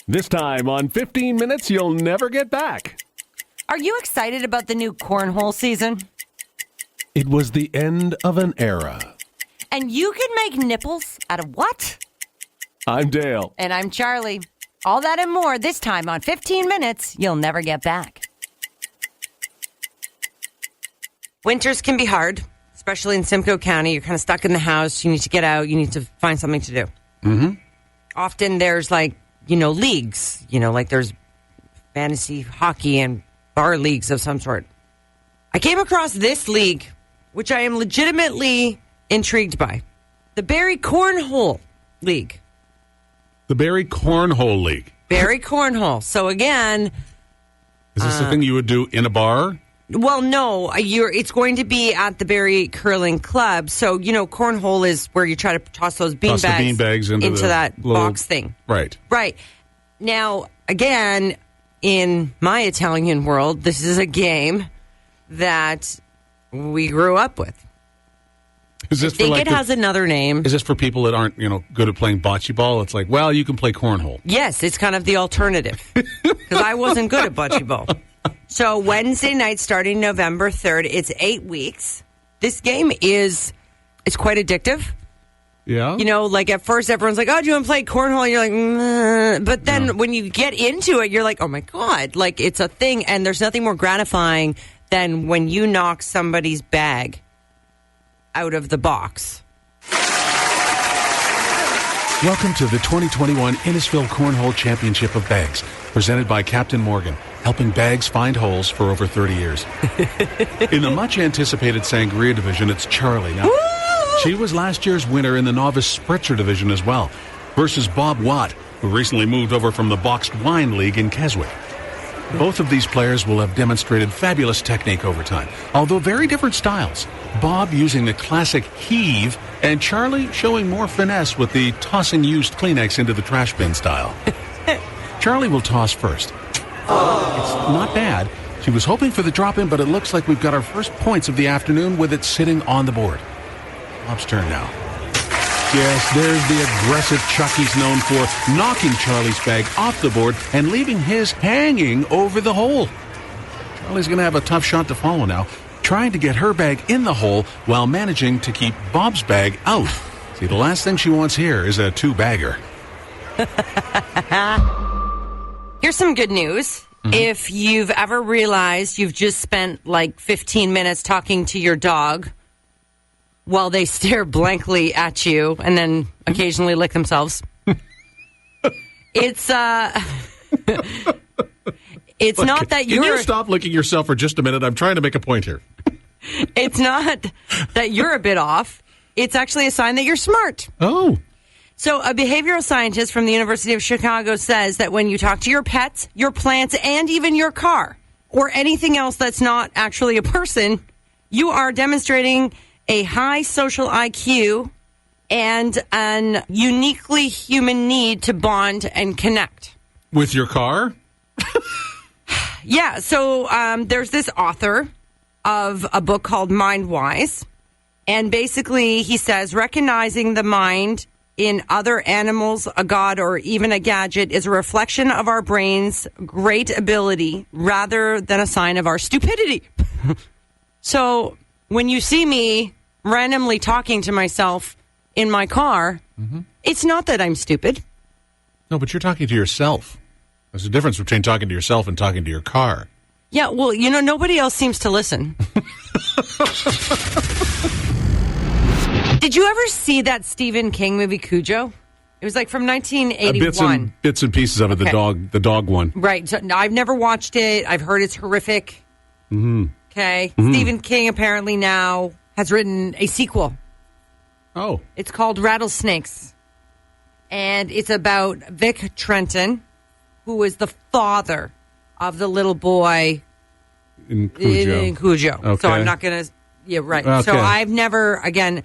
This time on 15 Minutes You'll Never Get Back. Are you excited about the new cornhole season? It was the end of an era. And you can make nipples out of what? I'm Dale. And I'm Charlie. All that and more this time on 15 Minutes You'll Never Get Back. Winters can be hard, especially in Simcoe County. You're kind of stuck in the house. You need to get out. You need to find something to do. Mm-hmm. Often there's leagues. Like there's fantasy hockey and bar leagues of some sort. I came across this league, which I am legitimately intrigued by. The Barrie Cornhole League. The Barrie Cornhole League. Barrie Cornhole. So again... Is this the thing you would do in a bar? Well, no. It's going to be at the Barrie Curling Club. So, cornhole is where you try to toss those beanbags into that little box thing. Right. Right. Now, again, in my Italian world, this is a game that we grew up with. Is this I think it has another name. Is this for people that aren't, good at playing bocce ball? It's like, well, you can play cornhole. Yes, it's kind of the alternative. Because I wasn't good at bocce ball. So Wednesday night, starting November 3rd, it's 8 weeks. This game it's quite addictive. Yeah. Like at first everyone's like, oh, do you want to play cornhole? And you're like, mm. But then when you get into it, you're like, oh my God, like it's a thing. And there's nothing more gratifying than when you knock somebody's bag out of the box. Welcome to the 2021 Innisfil Cornhole Championship of Bags, presented by Captain Morgan, helping bags find holes for over 30 years. In the much-anticipated Sangria division, it's Charlie. Now, she was last year's winner in the novice spritzer division as well, versus Bob Watt, who recently moved over from the Boxed Wine League in Keswick. Both of these players will have demonstrated fabulous technique over time, although very different styles. Bob using the classic heave, and Charlie showing more finesse with the tossing used Kleenex into the trash bin style. Charlie will toss first. It's not bad. She was hoping for the drop-in, but it looks like we've got our first points of the afternoon with it sitting on the board. Bob's turn now. Yes, there's the aggressive chuck he's known for, knocking Charlie's bag off the board and leaving his hanging over the hole. Charlie's going to have a tough shot to follow now, trying to get her bag in the hole while managing to keep Bob's bag out. See, the last thing she wants here is a two-bagger. Here's some good news. Mm-hmm. If you've ever realized you've just spent 15 minutes talking to your dog while they stare blankly at you and then occasionally lick themselves, it's it's Look, not that Can you stop licking yourself for just a minute? I'm trying to make a point here. It's not that you're a bit off. It's actually a sign that you're smart. Oh. So a behavioral scientist from the University of Chicago says that when you talk to your pets, your plants, and even your car, or anything else that's not actually a person, you are demonstrating a high social IQ and an uniquely human need to bond and connect. With your car? Yeah, so there's this author of a book called Mind Wise, and basically he says recognizing the mind in other animals, a god, or even a gadget is a reflection of our brain's great ability rather than a sign of our stupidity. So when you see me randomly talking to myself in my car, It's not that I'm stupid. No, but you're talking to yourself. There's a difference between talking to yourself and talking to your car. Yeah, well, nobody else seems to listen. Did you ever see that Stephen King movie, Cujo? It was from 1981. Bits and pieces of it, Okay. the dog one. Right. So, I've never watched it. I've heard it's horrific. Mm-hmm. Okay. Mm-hmm. Stephen King apparently now has written a sequel. Oh. It's called Rattlesnakes. And it's about Vic Trenton, who is the father of the little boy in Cujo. Okay. So I'm not going to... Yeah, right. Okay. So I've never, again...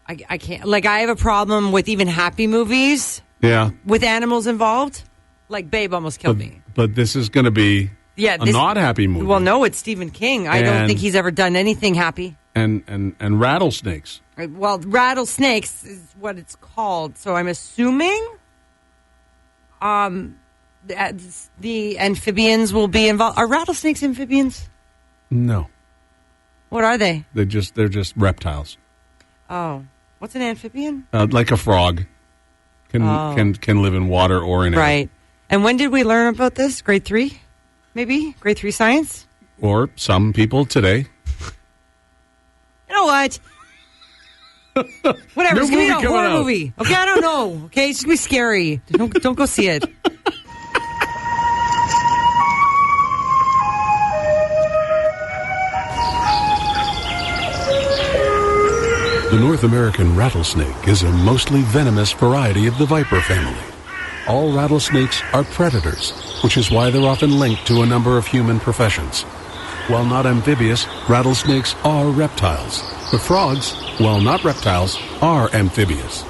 I can't... I have a problem with even happy movies. Yeah. With animals involved. Babe almost killed me. But this is going to be a not happy movie. Well, no, it's Stephen King. I don't think he's ever done anything happy. And rattlesnakes. Well, Rattlesnakes is what it's called. So I'm assuming the amphibians will be involved. Are rattlesnakes amphibians? No. What are they? They're just reptiles. Oh. What's an amphibian? Like a frog. Can live in water or in air. Right. And when did we learn about this? Grade 3? Maybe? Grade 3 science? Or some people today. You know what? Whatever. It's going to be a horror movie. Okay, I don't know. Okay, it's going to be scary. Don't go see it. The North American rattlesnake is a mostly venomous variety of the viper family. All rattlesnakes are predators, which is why they're often linked to a number of human professions. While not amphibious, rattlesnakes are reptiles. But frogs, while not reptiles, are amphibious,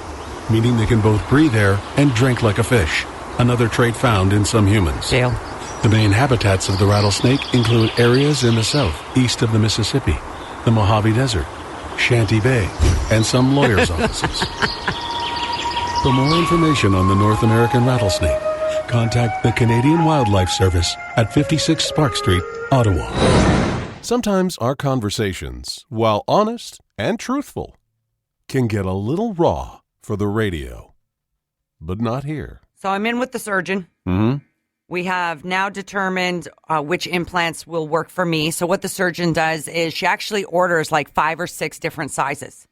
meaning they can both breathe air and drink like a fish, another trait found in some humans. Dale. The main habitats of the rattlesnake include areas in the south, east of the Mississippi, the Mojave Desert, Shanty Bay, and some lawyers' offices. For more information on the North American rattlesnake, contact the Canadian Wildlife Service at 56 Spark Street, Ottawa. Sometimes our conversations, while honest and truthful, can get a little raw for the radio. But not here. So I'm in with the surgeon. Mm-hmm. We have now determined which implants will work for me. So what the surgeon does is she actually orders like 5 or 6 different sizes.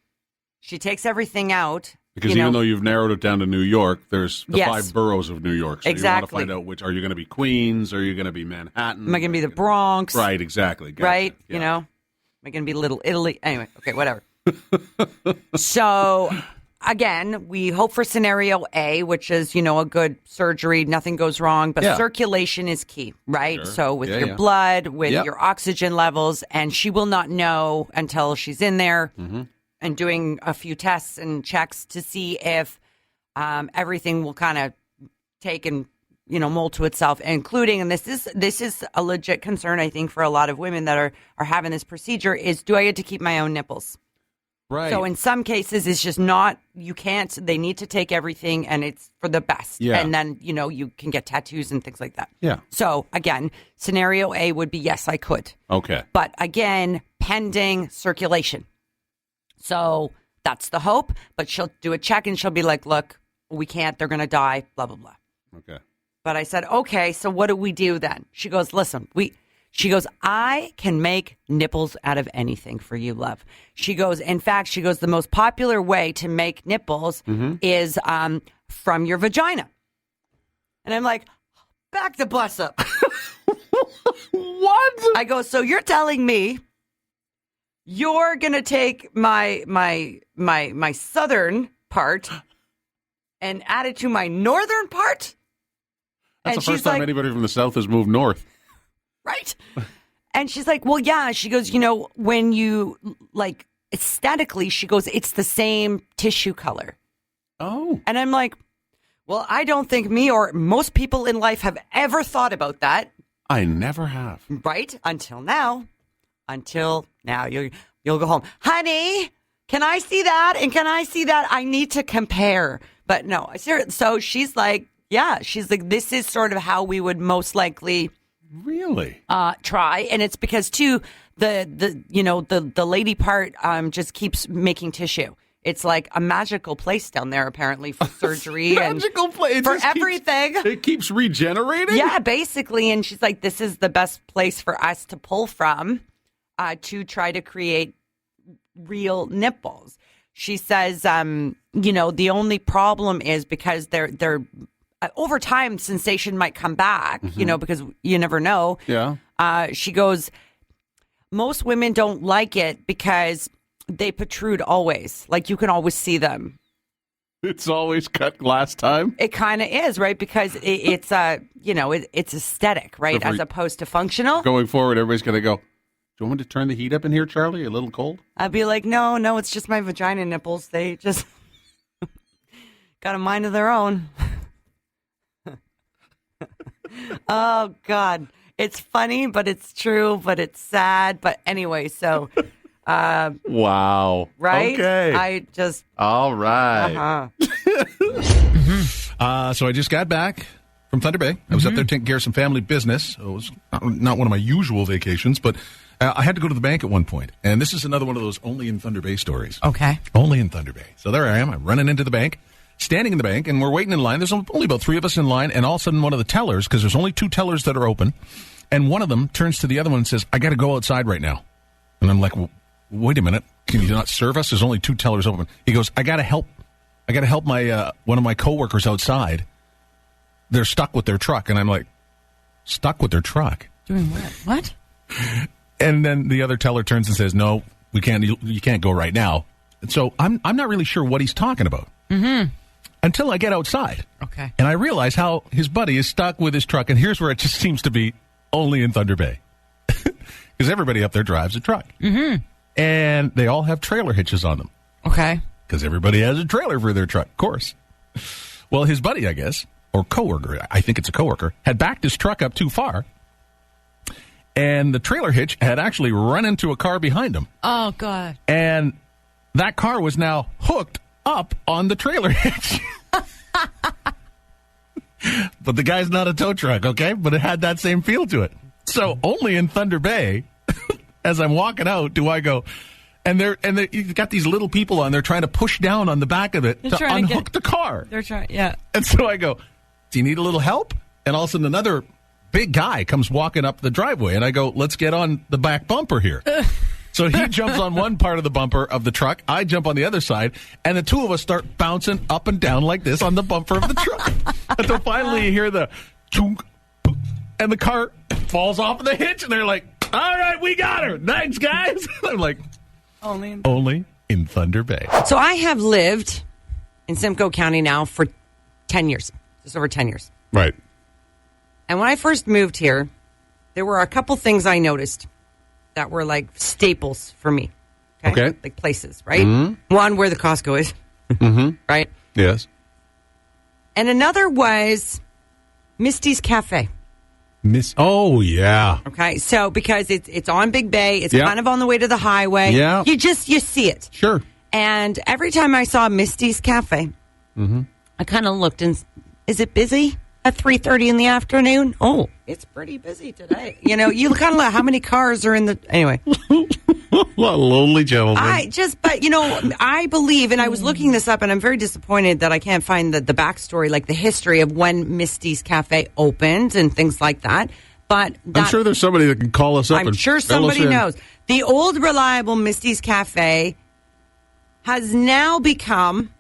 She takes everything out. Because even though you've narrowed it down to New York, there's the Yes. 5 boroughs of New York. So Exactly. you want to find out which, are you going to be Queens? Are you going to be Manhattan? Am I going to be the Bronx? Right, exactly. Gotcha. Right? Yeah. You know? Am I going to be Little Italy? Anyway, okay, whatever. So, again, we hope for scenario A, which is, a good surgery, nothing goes wrong, but circulation is key, right? Sure. So with Yeah, your yeah. blood, with your oxygen levels, and she will not know until she's in there and doing a few tests and checks to see if everything will kind of take and mold to itself, including, and this is a legit concern, I think, for a lot of women that are having this procedure, is do I get to keep my own nipples? Right. So in some cases, it's just not, you can't, they need to take everything and it's for the best. Yeah. And then, you can get tattoos and things like that. Yeah. So again, scenario A would be, yes, I could. Okay. But again, pending circulation. So that's the hope, but she'll do a check and she'll be like, look, we can't, they're going to die, blah, blah, blah. Okay. But I said, okay, so what do we do then? She goes, listen, she goes, I can make nipples out of anything for you, love. She goes, in fact, the most popular way to make nipples is from your vagina. And I'm like, back the bus up. What? I go, so you're telling me you're going to take my southern part and add it to my northern part? That's And the first she's time like, anybody from the South has moved north. right? And she's like, well, yeah. She goes, when you, like, aesthetically, she goes, it's the same tissue color. Oh. And I'm like, well, I don't think me or most people in life have ever thought about that. I never have. Right? Until now. You'll go home. Honey, can I see that? And can I see that? I need to compare. But no, seriously. So she's like, yeah, she's like, this is sort of how we would most likely Really? try. And it's because too, the lady part just keeps making tissue. It's like a magical place down there, apparently, for surgery Magical place. for everything. It keeps regenerating? Yeah, basically. And she's like, this is the best place for us to pull from to try to create real nipples. She says, the only problem is because they're over time, sensation might come back, because you never know. Yeah. She goes, most women don't like it because they protrude always. Like you can always see them. It's always cut last time? It kind of is, right? Because it's aesthetic, right? So As opposed to functional. Going forward, everybody's going to go, do you want me to turn the heat up in here, Charlie? A little cold? I'd be like, no, it's just my vagina nipples. They just got a mind of their own. Oh, God. It's funny, but it's true, but it's sad. But anyway, so... wow. Right? Okay. I just... All right. Uh-huh. So I just got back from Thunder Bay. I was up there taking care of some family business. So it was not one of my usual vacations, but I had to go to the bank at one point. And this is another one of those only in Thunder Bay stories. Okay. Only in Thunder Bay. So there I am. I'm running into the bank, standing in the bank, and we're waiting in line. There's only about 3 of us in line, and all of a sudden one of the tellers, because there's only 2 tellers that are open, and one of them turns to the other one and says, I got to go outside right now. And I'm like, well, wait a minute. Can you not serve us? There's only 2 tellers open. He goes, I got to help my one of my coworkers outside. They're stuck with their truck. And I'm like, stuck with their truck? Doing what? What? And then the other teller turns and says, no, we can't. You can't go right now. And so I'm not really sure what he's talking about until I get outside. Okay. And I realize how his buddy is stuck with his truck. And here's where it just seems to be only in Thunder Bay. Because everybody up there drives a truck. Mm-hmm. And they all have trailer hitches on them. Okay. Because everybody has a trailer for their truck, of course. Well, his buddy, I guess, or coworker, I think it's a coworker, had backed his truck up too far. And the trailer hitch had actually run into a car behind him. Oh, God. And that car was now hooked up on the trailer hitch. But the guy's not a tow truck, okay? But it had that same feel to it. So only in Thunder Bay, as I'm walking out, do I go, and you've got these little people on there trying to push down on the back of it to unhook the car. They're trying, yeah. And so I go, do you need a little help? And all of a sudden another big guy comes walking up the driveway, and I go, let's get on the back bumper here. So he jumps on one part of the bumper of the truck, I jump on the other side, and the 2 of us start bouncing up and down like this on the bumper of the truck. Until finally you hear the chunk, and the car falls off of the hitch, and they're like, all right, we got her. Thanks, guys. I'm like, only in Thunder Bay. So I have lived in Simcoe County now for 10 years, just over 10 years. Right. And when I first moved here, there were a couple things I noticed that were like staples for me. Okay. Like places, right? Mm-hmm. One, where the Costco is. Mm-hmm. Right? Yes. And another was Misty's Cafe. Oh, yeah. Okay, so because it's on Big Bay, it's kind of on the way to the highway. Yeah. You see it. Sure. And every time I saw Misty's Cafe, I kind of looked and, is it busy at 3:30 in the afternoon? Oh, it's pretty busy today. You know, you kind of like how many cars are in the, anyway. What a lonely gentleman. I believe, and I was looking this up, and I'm very disappointed that I can't find the backstory, like the history of when Misty's Cafe opened and things like that. But I'm sure there's somebody that can call us up. I'm sure somebody knows. The old, reliable Misty's Cafe has now become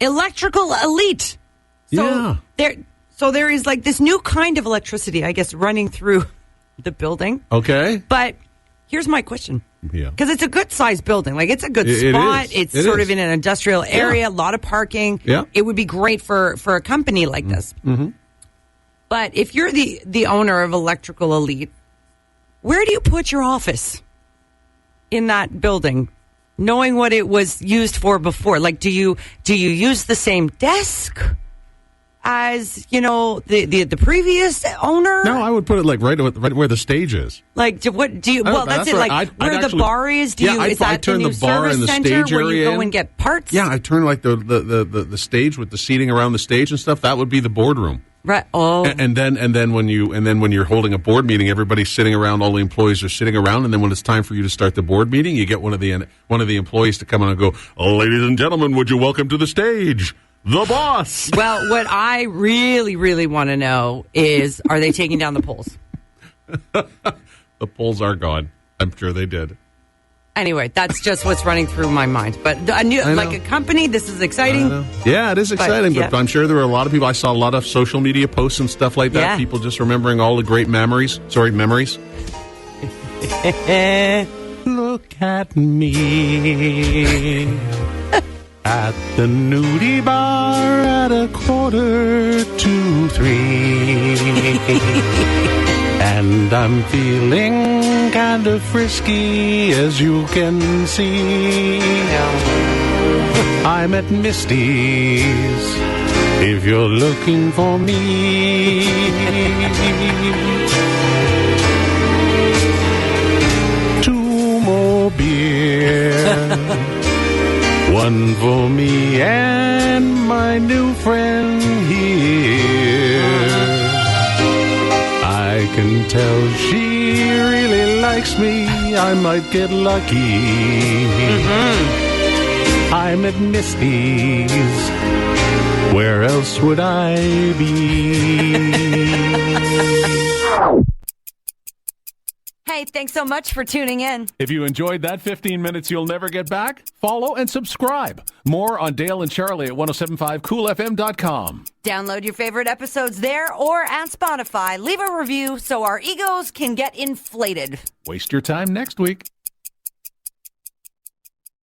Electrical Elite. So there is like this new kind of electricity, I guess, running through the building. Okay. But here's my question. Yeah. Because it's a good-sized building. Like, it's a good spot. It's sort of in an industrial area, a lot of parking. Yeah. It would be great for a company like this. Mm-hmm. But if you're the owner of Electrical Elite, where do you put your office in that building, knowing what it was used for before? Like, do you use the same desk as, the previous owner? No, I would put it like right where the stage is. Like, what do you? Well, that's it. Like where the bar is. Is that turn the new the bar service and the center stage where area you go and get parts? Yeah, I turn like the stage with the seating around the stage and stuff. That would be the boardroom. Right. Oh. And then when you're holding a board meeting, everybody's sitting around. All the employees are sitting around, and then when it's time for you to start the board meeting, you get one of the employees to come in and go, "Oh, ladies and gentlemen, would you welcome to the stage the boss?" Well, what I really, really want to know is, are they taking down the poles? The poles are gone. I'm sure they did. Anyway, that's just what's running through my mind. But like a company, this is exciting. Yeah, it is exciting. But I'm sure there were a lot of people. I saw a lot of social media posts and stuff like that. Yeah. People just remembering all the great memories. Memories. Look at me at the nudie bar at 2:45. And I'm feeling kind of frisky, as you can see. I'm at Misty's, if you're looking for me. 2 more beer, 1 for me and my new friend here. tell she really likes me, I might get lucky. I'm at Misty's. Where else would I be? Hey, thanks so much for tuning in. If you enjoyed that 15 minutes you'll never get back, follow and subscribe. More on Dale and Charlie at 1075coolfm.com. Download your favorite episodes there or at Spotify. Leave a review so our egos can get inflated. Waste your time next week.